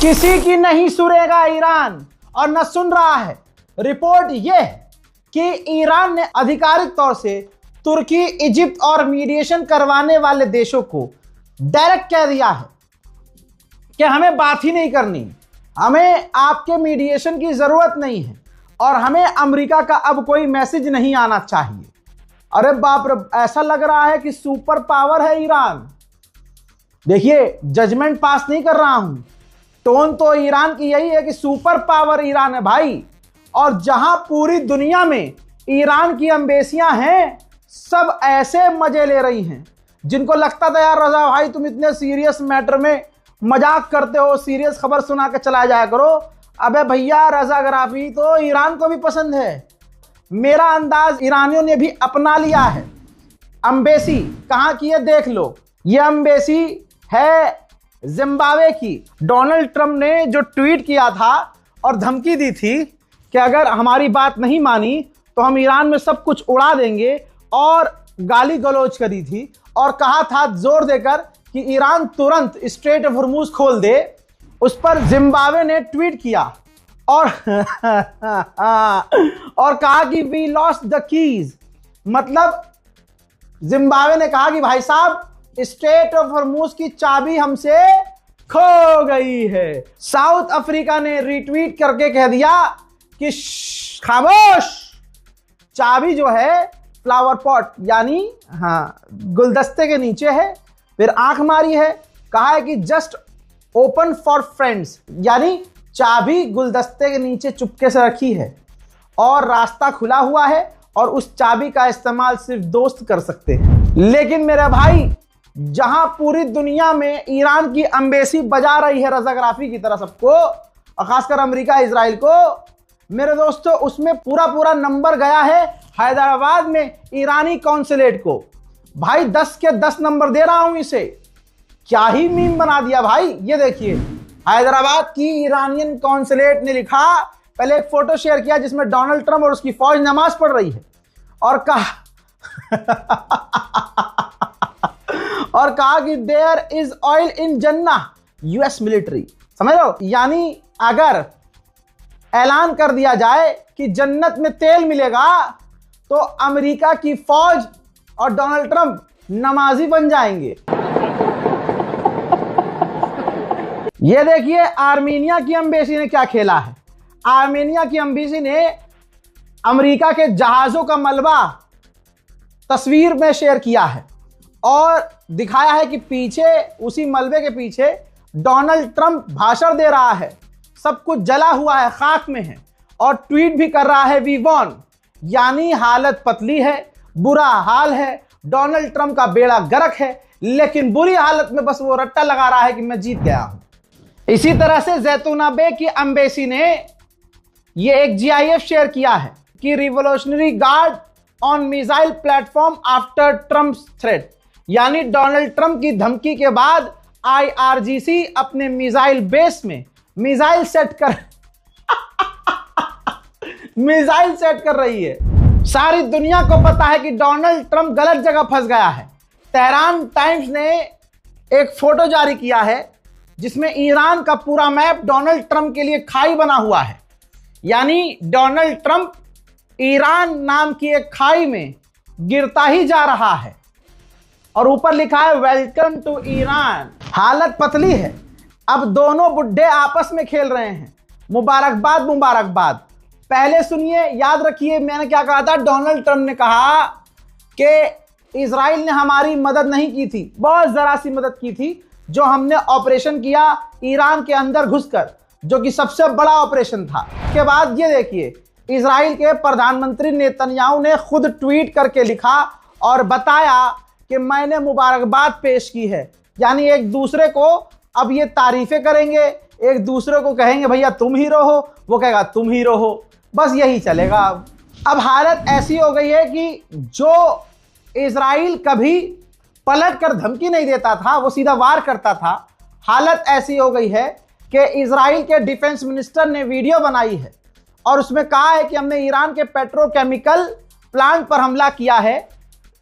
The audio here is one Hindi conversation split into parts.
किसी की नहीं सुनेगा ईरान और न सुन रहा है। रिपोर्ट यह है कि ईरान ने आधिकारिक तौर से तुर्की, इजिप्ट और मीडिएशन करवाने वाले देशों को डायरेक्ट कह दिया है कि हमें बात ही नहीं करनी, हमें आपके मीडिएशन की जरूरत नहीं है और हमें अमेरिका का अब कोई मैसेज नहीं आना चाहिए। अरे बाप रे, ऐसा लग रहा है कि सुपर पावर है ईरान। देखिए, जजमेंट पास नहीं कर रहा हूं, टोन तो ईरान की यही है कि सुपर पावर ईरान है भाई। और जहां पूरी दुनिया में ईरान की एम्बेसियां हैं, सब ऐसे मजे ले रही हैं। जिनको लगता था यार रजा भाई तुम इतने सीरियस मैटर में मजाक करते हो, सीरियस खबर सुना के चला जाया करो। अबे भैया, रजाग्राफी तो ईरान को भी पसंद है। मेरा अंदाज ईरानियों ने भी अपना लिया है। एम्बेसी कहाँ की है देख लो, ये एम्बेसी है जिम्बाब्वे की। डोनाल्ड ट्रंप ने जो ट्वीट किया था और धमकी दी थी कि अगर हमारी बात नहीं मानी तो हम ईरान में सब कुछ उड़ा देंगे, और गाली गलौज करी थी और कहा था जोर देकर कि ईरान तुरंत स्ट्रेट ऑफ हॉर्मुज खोल दे। उस पर जिम्बाब्वे ने ट्वीट किया और और कहा कि वी लॉस्ट द कीज। मतलब जिम्बाब्वे ने कहा कि भाई साहब, स्ट्रेट ऑफ हॉर्मुज की चाबी हमसे खो गई है। साउथ अफ्रीका ने रिट्वीट करके कह दिया कि खामोश, चाबी जो है फ्लावर पॉट यानी गुलदस्ते के नीचे है। फिर आंख मारी है, कहा है कि जस्ट ओपन फॉर फ्रेंड्स, यानी चाबी गुलदस्ते के नीचे चुपके से रखी है और रास्ता खुला हुआ है और उस चाबी का इस्तेमाल सिर्फ दोस्त कर सकते हैं। लेकिन मेरे भाई, जहां पूरी दुनिया में ईरान की एम्बेसी बजा रही है रजाग्राफी की तरह सबको, और खासकर अमेरिका, इजराइल को, मेरे दोस्तों उसमें पूरा नंबर गया है हैदराबाद में ईरानी कॉन्सुलेट को। भाई 10 के 10 नंबर दे रहा हूं इसे। क्या ही मीम बना दिया भाई। ये देखिए, हैदराबाद की ईरानियन कॉन्सुलेट ने लिखा, पहले एक फोटो शेयर किया जिसमें डोनाल्ड ट्रंप और उसकी फौज नमाज पढ़ रही है और कहा कि देयर इज ऑयल इन जन्ना, यूएस मिलिट्री। समझ लो, यानी अगर ऐलान कर दिया जाए कि जन्नत में तेल मिलेगा तो अमेरिका की फौज और डोनाल्ड ट्रंप नमाजी बन जाएंगे। ये देखिए आर्मेनिया की एम्बेसी ने क्या खेला है। आर्मेनिया की एम्बेसी ने अमेरिका के जहाजों का मलबा तस्वीर में शेयर किया है और दिखाया है कि पीछे, उसी मलबे के पीछे डोनाल्ड ट्रंप भाषण दे रहा है। सब कुछ जला हुआ है, खाक में है, और ट्वीट भी कर रहा है वी वॉन, यानी हालत पतली है, बुरा हाल है, डोनाल्ड ट्रंप का बेड़ा गर्क है, लेकिन बुरी हालत में बस वो रट्टा लगा रहा है कि मैं जीत गया हूं। इसी तरह से जैतूना बे की एम्बेसी ने ये एक जीआईएफ शेयर किया है कि revolutionary guard on missile platform after Trump threat, यानी डोनाल्ड ट्रंप की धमकी के बाद आईआरजीसी अपने मिसाइल बेस में मिसाइल सेट कर रही है। सारी दुनिया को पता है कि डोनाल्ड ट्रंप गलत जगह फंस गया है। तेहरान टाइम्स ने एक फोटो जारी किया है जिसमें ईरान का पूरा मैप डोनाल्ड ट्रंप के लिए खाई बना हुआ है, यानी डोनाल्ड ट्रंप ईरान नाम की एक खाई में गिरता ही जा रहा है और ऊपर लिखा है वेलकम टू ईरान। हालत पतली है। अब दोनों बुड्ढे आपस में खेल रहे हैं। मुबारकबाद मुबारकबाद। पहले सुनिए, याद रखिए मैंने क्या कहा था। डोनाल्ड ट्रंप ने कहा कि इजराइल ने हमारी मदद नहीं की थी, बहुत जरा सी मदद की थी, जो हमने ऑपरेशन किया ईरान के अंदर घुसकर, जो कि सबसे बड़ा ऑपरेशन था। उसके बाद ये देखिए, इजराइल के प्रधानमंत्री नेतन्याहू ने खुद ट्वीट करके लिखा और बताया कि मैंने मुबारकबाद पेश की है, यानी एक दूसरे को अब ये तारीफें करेंगे, एक दूसरे को कहेंगे भैया तुम हीरो हो, वो कहेगा तुम हीरो हो, बस यही चलेगा। अब हालत ऐसी हो गई है कि जो इजराइल कभी पलट कर धमकी नहीं देता था, वो सीधा वार करता था। हालत ऐसी हो गई है कि इजराइल के डिफेंस मिनिस्टर ने वीडियो बनाई है और उसमें कहा है कि हमने ईरान के पेट्रोकेमिकल प्लांट पर हमला किया है,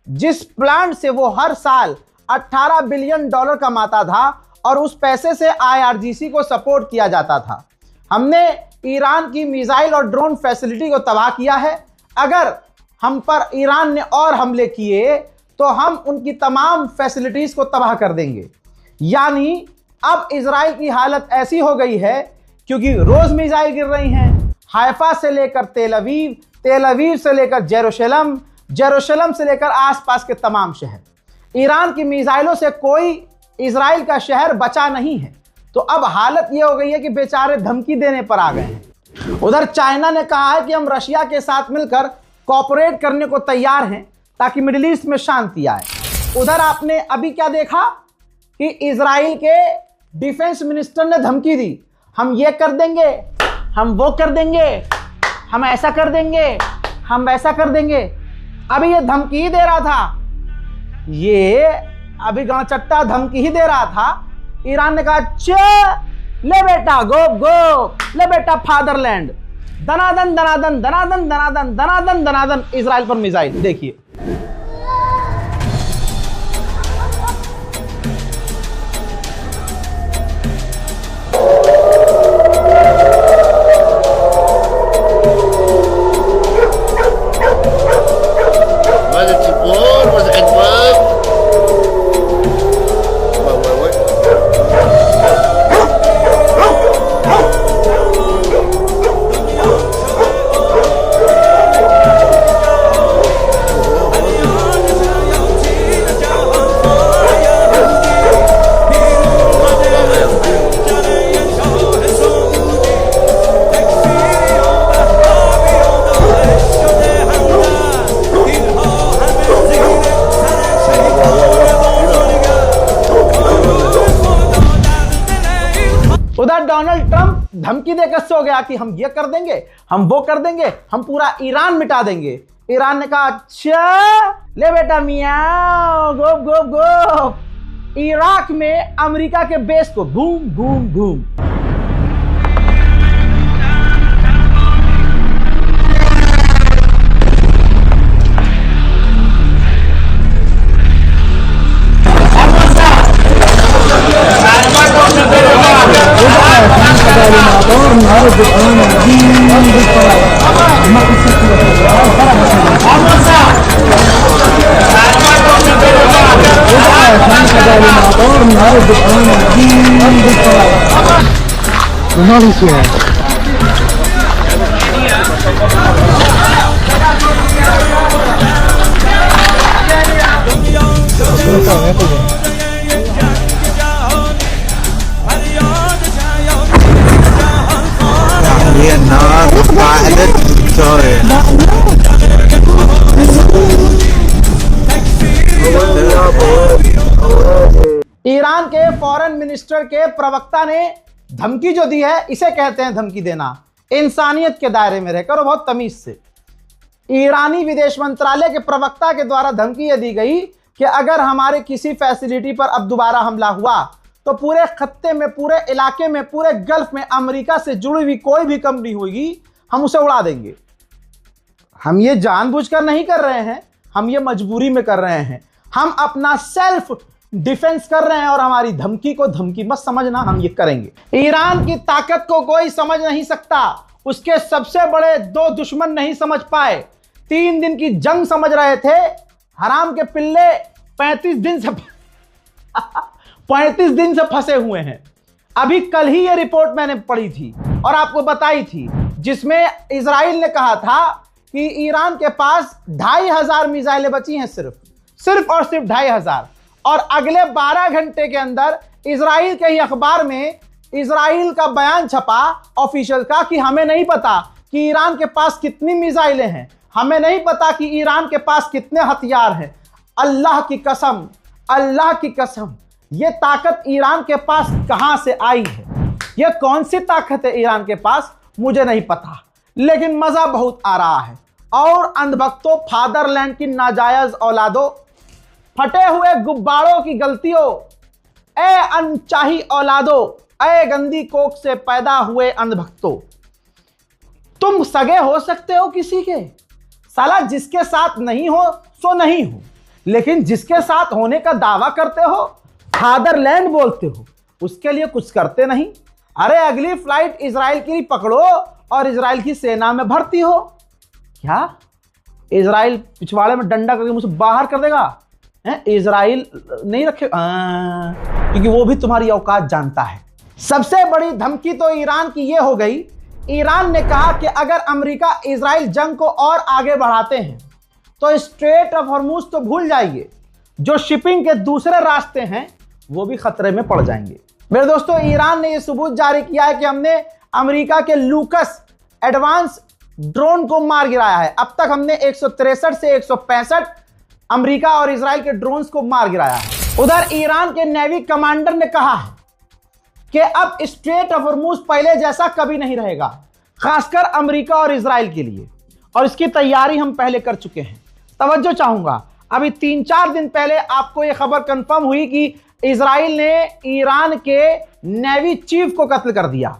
जिस प्लांट से वो हर साल $18 बिलियन कमाता था और उस पैसे से IRGC को सपोर्ट किया जाता था। हमने ईरान की मिसाइल और ड्रोन फैसिलिटी को तबाह किया है। अगर हम पर ईरान ने और हमले किए तो हम उनकी तमाम फैसिलिटीज को तबाह कर देंगे। यानी अब इजराइल की हालत ऐसी हो गई है, क्योंकि रोज मिसाइल गिर रही हैं, हाइफा से लेकर तेल अवीव, तेल अवीव से लेकर जेरूशलम, जेरूशलम से लेकर आसपास के तमाम शहर। ईरान की मिसाइलों से कोई इजराइल का शहर बचा नहीं है। तो अब हालत यह हो गई है कि बेचारे धमकी देने पर आ गए हैं। उधर चाइना ने कहा है कि हम रशिया के साथ मिलकर कोऑपरेट करने को तैयार हैं ताकि मिडिल ईस्ट में शांति आए। उधर आपने अभी क्या देखा कि इजराइल के डिफेंस मिनिस्टर ने धमकी दी, हम ये कर देंगे, हम वो कर देंगे, हम ऐसा कर देंगे, हम वैसा कर देंगे। अभी ये धमकी ही दे रहा था, ये अभी गांव चट्टा धमकी ही दे रहा था। ईरान ने कहा ले बेटा गो गो, ले बेटा फादरलैंड, दनादन दनादन दनादन दनादन दनादन दनादन इजराइल पर मिसाइल। देखिए डोनाल्ड ट्रंप धमकी देकर सो गया कि हम ये कर देंगे, हम वो कर देंगे, हम पूरा ईरान मिटा देंगे। ईरान ने कहा अच्छा ले बेटा मियाओ गोप गोप गोप, इराक में अमेरिका के बेस को घूम घूम घूम। ईरान के फॉरेन मिनिस्टर के प्रवक्ता ने धमकी जो दी है, इसे कहते हैं धमकी देना। इंसानियत के दायरे में रहकर और बहुत तमीज से ईरानी विदेश मंत्रालय के प्रवक्ता के द्वारा धमकी यह दी गई कि अगर हमारे किसी फैसिलिटी पर अब दोबारा हमला हुआ तो पूरे खत्ते में, पूरे इलाके में, पूरे गल्फ में अमेरिका से जुड़ी हुई कोई भी कंपनी होगी, हम उसे उड़ा देंगे। हम ये जानबूझकर नहीं कर रहे हैं, हम ये मजबूरी में कर रहे हैं। हम अपना सेल्फ डिफेंस कर रहे हैं और हमारी धमकी को धमकी मत समझना, हम ये करेंगे। ईरान की ताकत को कोई समझ नहीं सकता, उसके सबसे बड़े दो दुश्मन नहीं समझ पाए। 3 दिन की जंग समझ रहे थे, हराम के पिल्ले 35 दिन से फंसे हुए हैं। अभी कल ही ये रिपोर्ट मैंने पढ़ी थी और आपको बताई थी, जिसमें इजराइल ने कहा था कि ईरान के पास 2500 मिसाइलें बची हैं, सिर्फ और सिर्फ 2500। और अगले 12 घंटे के अंदर इजराइल के ही अखबार में इजराइल का बयान छपा ऑफिशियल का कि हमें नहीं पता कि ईरान के पास कितनी मिसाइलें हैं, हमें नहीं पता कि ईरान के पास कितने हथियार हैं। अल्लाह की कसम, अल्लाह की कसम, ये ताकत ईरान के पास कहां से आई है, ये कौन सी ताकत है ईरान के पास, मुझे नहीं पता, लेकिन मजा बहुत आ रहा है। और अंधभक्तों, फादरलैंड की नाजायज औलादों, फटे हुए गुब्बारों की गलतियों, ए अनचाही औलादों, ए गंदी कोख से पैदा हुए अंधभक्तों, तुम सगे हो सकते हो किसी के, साला जिसके साथ नहीं हो सो नहीं हो, लेकिन जिसके साथ होने का दावा करते हो, फादरलैंड बोलते हो, उसके लिए कुछ करते नहीं। अरे अगली फ्लाइट इजराइल की पकड़ो और इजराइल की सेना में भर्ती हो। क्या इजराइल पिछवाड़े में डंडा करके मुझसे बाहर कर देगा? इजराइल नहीं रखे, क्योंकि वो भी तुम्हारी औकात जानता है। सबसे बड़ी धमकी तो ईरान की ये हो गई, ईरान ने कहा कि अगर अमेरिका इजराइल जंग को और आगे बढ़ाते हैं तो स्ट्रेट ऑफ हॉर्मुज तो भूल जाइए, जो शिपिंग के दूसरे रास्ते हैं वो भी खतरे में पड़ जाएंगे। मेरे दोस्तों, ईरान ने यह सबूत जारी किया है कि हमने अमेरिका के लूकस एडवांस ड्रोन को मार गिराया है। अब तक हमने 163 से 165 अमेरिका और इजराइल के ड्रोन्स को मार गिराया है। उधर ईरान के नेवी कमांडर ने कहा है कि अब स्ट्रेट ऑफ हॉर्मुज पहले जैसा कभी नहीं रहेगा, खासकर अमेरिका और इजराइल के लिए, और इसकी तैयारी हम पहले कर चुके हैं। तवज्जो चाहूंगा, अभी 3-4 दिन पहले आपको यह खबर कंफर्म हुई कि इजराइल ने ईरान के नेवी चीफ को कत्ल कर दिया।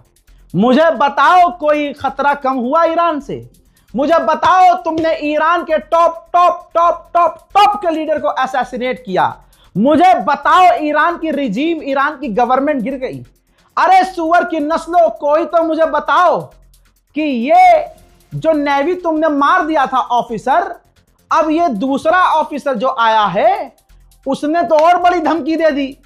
मुझे बताओ कोई खतरा कम हुआ ईरान से? मुझे बताओ तुमने ईरान के टॉप के लीडर को असैसिनेट किया। मुझे बताओ ईरान की रिजीम, ईरान की गवर्नमेंट गिर गई। अरे सुअर की नस्लों, कोई तो मुझे बताओ कि ये जो नेवी तुमने मार दिया था ऑफिसर, अब ये दूसरा ऑफिसर जो आया है उसने तो और बड़ी धमकी दे दी।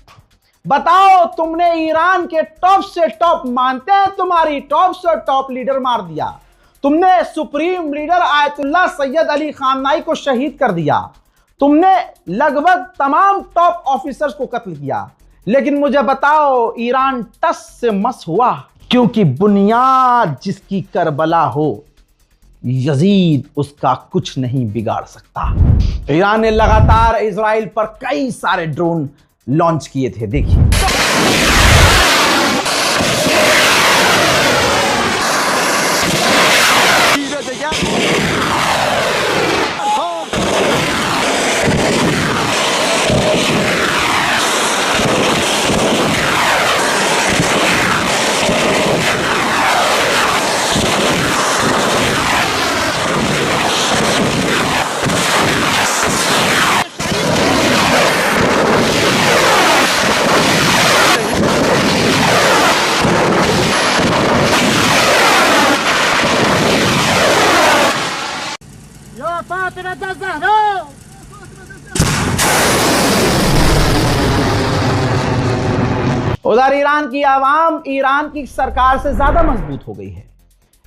बताओ, तुमने ईरान के टॉप से टॉप, मानते हैं तुम्हारी टॉप से टॉप लीडर मार दिया। तुमने supreme leader Ayatollah Syed Ali खामनाई को शहीद कर दिया। तुमने लगभग तमाम टॉप ऑफिसर्स को कत्ल किया। लेकिन मुझे बताओ, ईरान टस से मस हुआ, क्योंकि बुनियाद जिसकी करबला हो, यजीद उसका कुछ नहीं बिगाड़ सकता। ईरान ने लगातार इजराइल पर कई सारे ड्रोन लॉन्च किए थे। देखिए, उधर ईरान की आवाम ईरान की सरकार से ज्यादा मजबूत हो गई है।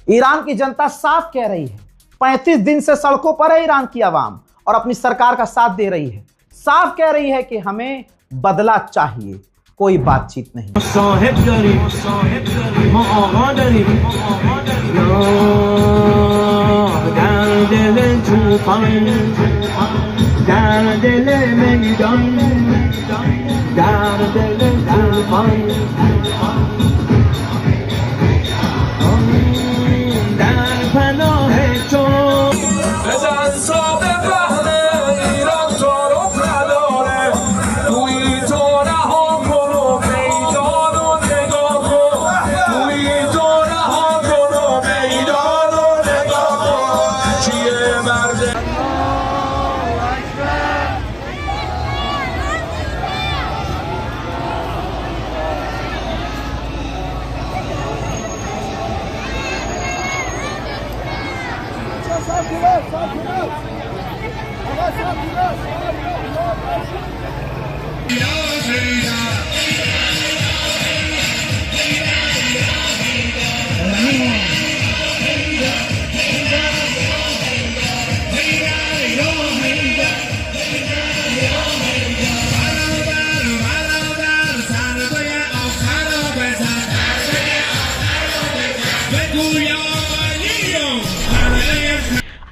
ईरान की जनता साफ कह रही है, 35 दिन से सड़कों पर है ईरान की आवाम और अपनी सरकार का साथ दे रही है। साफ कह रही है कि हमें बदला चाहिए, कोई बातचीत नहीं।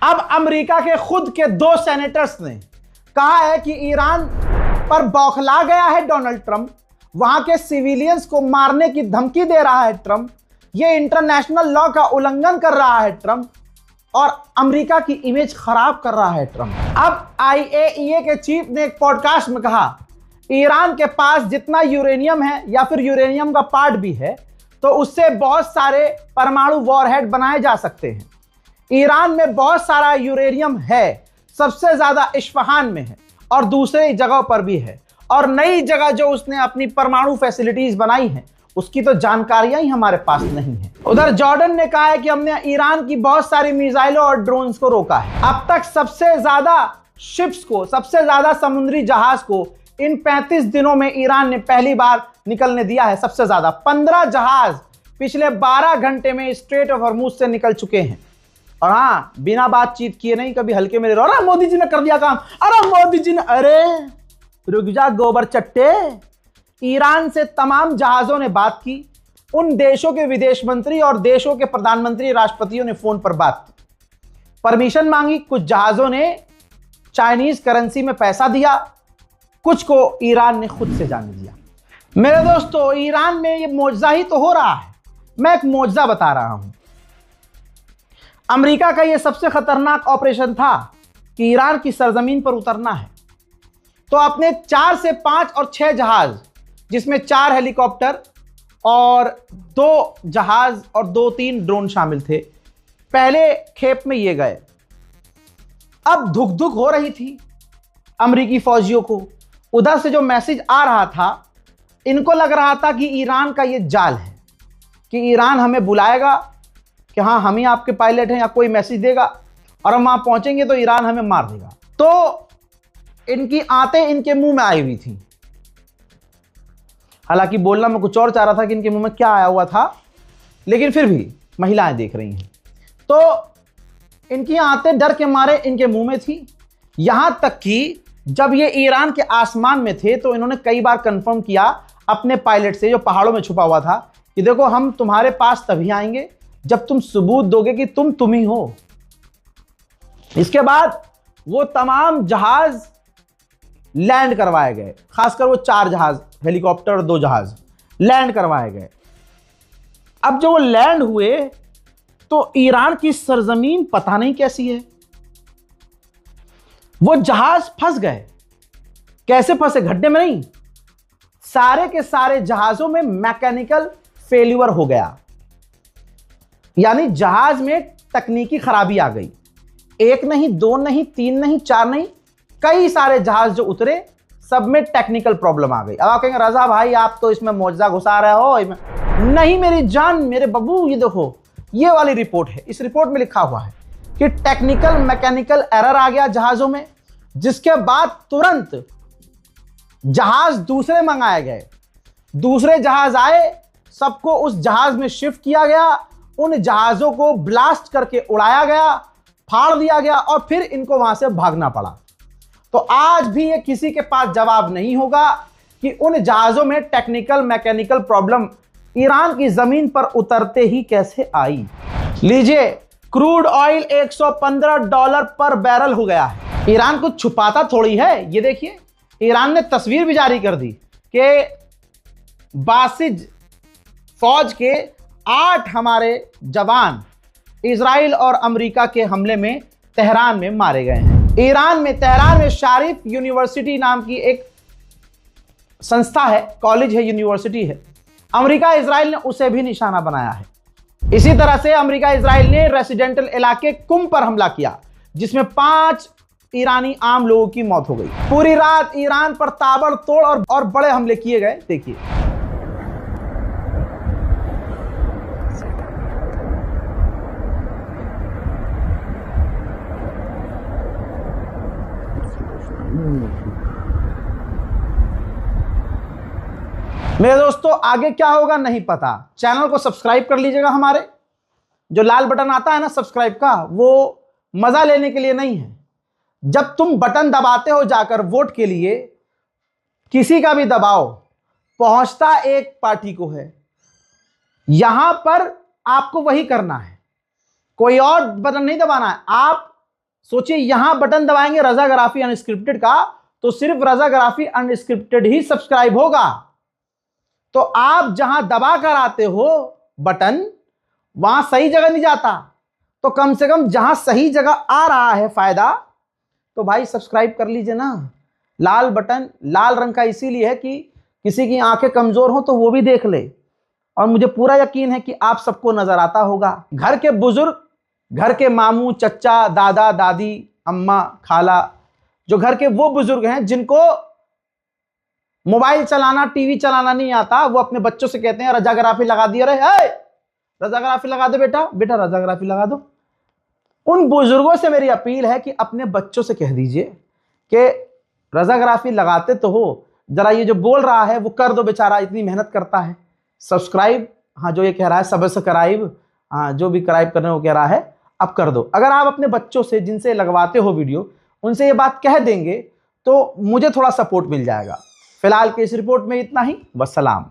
अब अमेरिका के खुद के 2 सेनेटर्स ने कहा है कि ईरान पर बौखला गया है डोनाल्ड ट्रंप, वहां के सिविलियंस को मारने की धमकी दे रहा है ट्रंप, ये इंटरनेशनल लॉ का उल्लंघन कर रहा है ट्रंप और अमेरिका की इमेज खराब कर रहा है ट्रंप। अब IAEA के चीफ ने एक पॉडकास्ट में कहा, ईरान के पास जितना यूरेनियम है या फिर यूरेनियम का पार्ट भी है, तो उससे बहुत सारे परमाणु वॉरहेड बनाए जा सकते हैं। ईरान में बहुत सारा यूरेनियम है, सबसे ज्यादा इस्फहान में है और दूसरे जगहों पर भी है, और नई जगह जो उसने अपनी परमाणु फैसिलिटीज बनाई हैं उसकी तो जानकारियां ही हमारे पास नहीं है। उधर जॉर्डन ने कहा है कि हमने ईरान की बहुत सारी मिसाइलों और ड्रोन्स को रोका है। अब तक सबसे ज्यादा शिप्स को, सबसे ज्यादा समुद्री जहाज को इन 35 दिनों में ईरान ने पहली बार निकलने दिया है। सबसे ज्यादा 15 जहाज पिछले 12 घंटे में स्ट्रेट ऑफ हॉर्मुज से निकल चुके हैं। और हाँ, बिना बातचीत किए नहीं, कभी हल्के में अरे मोदी जी ने कर दिया काम, अरे मोदी जी ने, अरे रुक जा गोबर चट्टे। ईरान से तमाम जहाजों ने बात की। उन देशों के विदेश मंत्री और देशों के प्रधानमंत्री, राष्ट्रपतियों ने फोन पर बात की, परमिशन मांगी। कुछ जहाजों ने चाइनीज करेंसी में पैसा दिया, कुछ को ईरान ने खुद से जाने दिया। मेरे दोस्तों, ईरान में ये मौजज़ा ही तो हो रहा है। मैं एक मौजज़ा बता रहा हूं। अमेरिका का ये सबसे खतरनाक ऑपरेशन था कि ईरान की सरजमीन पर उतरना है, तो अपने 4 से 5 और 6 जहाज, जिसमें 4 हेलीकॉप्टर और 2 जहाज और 2-3 ड्रोन शामिल थे, पहले खेप में ये गए। अब धुक धुक हो रही थी अमेरिकी फौजियों को। उधर से जो मैसेज आ रहा था, इनको लग रहा था कि ईरान का ये जाल है, कि ईरान हमें बुलाएगा कि हाँ हम ही आपके पायलट हैं, या कोई मैसेज देगा और हम वहां पहुंचेंगे तो ईरान हमें मार देगा। तो इनकी आंतें इनके मुंह में आई हुई थी। हालांकि बोलना मैं कुछ और चाह रहा था कि इनके मुंह में क्या आया हुआ था, लेकिन फिर भी महिलाएं देख रही हैं, तो इनकी आंतें डर के मारे इनके मुंह में थी। यहां तक कि जब ये ईरान के आसमान में थे तो इन्होंने कई बार कंफर्म किया अपने पायलट से, जो पहाड़ों में छुपा हुआ था, कि देखो हम तुम्हारे पास तभी आएंगे जब तुम सबूत दोगे कि तुम ही हो। इसके बाद वो तमाम जहाज लैंड करवाए गए, खासकर वो 4 जहाज, हेलीकॉप्टर और 2 जहाज लैंड करवाए गए। अब जो वो लैंड हुए तो ईरान की सरजमीन पता नहीं कैसी है, वो जहाज फंस गए। कैसे फंसे? गड्ढे में नहीं, सारे के सारे जहाजों में मैकेनिकल फेल्यूर हो गया, यानी जहाज में तकनीकी खराबी आ गई। 1 नहीं, 2 नहीं, 3 नहीं, 4 नहीं, कई सारे जहाज जो उतरे सब में टेक्निकल प्रॉब्लम आ गई। अब आप कहेंगे रजा भाई आप तो इसमें मौजज़ा घुसा रहे हो। नहीं मेरी जान, मेरे बब्बू, ये देखो ये वाली रिपोर्ट है। इस रिपोर्ट में लिखा हुआ है कि टेक्निकल मैकेनिकल एरर आ गया जहाजों में, जिसके बाद तुरंत जहाज दूसरे मंगाए गए। दूसरे जहाज आए, सबको उस जहाज में शिफ्ट किया गया, उन जहाजों को ब्लास्ट करके उड़ाया गया, फाड़ दिया गया और फिर इनको वहां से भागना पड़ा। तो आज भी ये किसी के पास जवाब नहीं होगा कि उन जहाजों में टेक्निकल मैकेनिकल प्रॉब्लम ईरान की जमीन पर उतरते ही कैसे आई। लीजिए, क्रूड ऑयल $115 पर बैरल हो गया है। ईरान कुछ छुपाता थोड़ी है। ये देखिए, ईरान ने तस्वीर भी जारी कर दी कि बासिज फौज के 8 हमारे जवान इजराइल और अमेरिका के हमले में तेहरान में मारे गए हैं। ईरान में तेहरान में शारिफ यूनिवर्सिटी नाम की एक संस्था है, कॉलेज है, यूनिवर्सिटी है। अमेरिका इजराइल ने उसे भी निशाना बनाया है। इसी तरह से अमेरिका इजराइल ने रेसिडेंटल इलाके कुम पर हमला किया, जिसमें 5 ईरानी आम लोगों की मौत हो गई। पूरी रात ईरान पर ताबड़तोड़ और बड़े हमले किए गए। देखिए, मेरे दोस्तों आगे क्या होगा नहीं पता। चैनल को सब्सक्राइब कर लीजिएगा। हमारे जो लाल बटन आता है ना सब्सक्राइब का, वो मजा लेने के लिए नहीं है। जब तुम बटन दबाते हो जाकर वोट के लिए, किसी का भी दबाओ, पहुंचता एक पार्टी को है। यहां पर आपको वही करना है, कोई और बटन नहीं दबाना है। आप सोचिए, यहां बटन दबाएंगे रजाग्राफी अनस्क्रिप्टेड का, तो सिर्फ रजाग्राफी अनस्क्रिप्टेड ही सब्सक्राइब होगा। तो आप जहां दबा कर आते हो बटन, वहां सही जगह नहीं जाता। तो कम से कम जहां सही जगह आ रहा है फायदा, तो भाई सब्सक्राइब कर लीजिए ना। लाल बटन लाल रंग का इसीलिए है कि किसी की आंखें कमजोर हो तो वो भी देख ले। और मुझे पूरा यकीन है कि आप सबको नजर आता होगा। घर के बुजुर्ग, घर के मामू, चचा, दादा, दादी, अम्मा, खाला, जो घर के वो बुजुर्ग हैं जिनको मोबाइल चलाना, टीवी चलाना नहीं आता, वो अपने बच्चों से कहते हैं रजाग्राफी लगा दिया रे, रजाग्राफी लगा दो बेटा, बेटा रजाग्राफी लगा दो। उन बुजुर्गों से मेरी अपील है कि अपने बच्चों से कह दीजिए कि रजाग्राफी लगाते तो हो, जरा ये जो बोल रहा है वो कर दो, बेचारा इतनी मेहनत करता है। सब्सक्राइब, हाँ जो ये कह रहा है सब्सक्राइब, हाँ जो भी क्राइब करने वो कह रहा है, अब कर दो। अगर आप अपने बच्चों से जिनसे लगवाते हो वीडियो, उनसे ये बात कह देंगे तो मुझे थोड़ा सपोर्ट मिल जाएगा। फिलहाल के इस रिपोर्ट में इतना ही, वस्सलाम।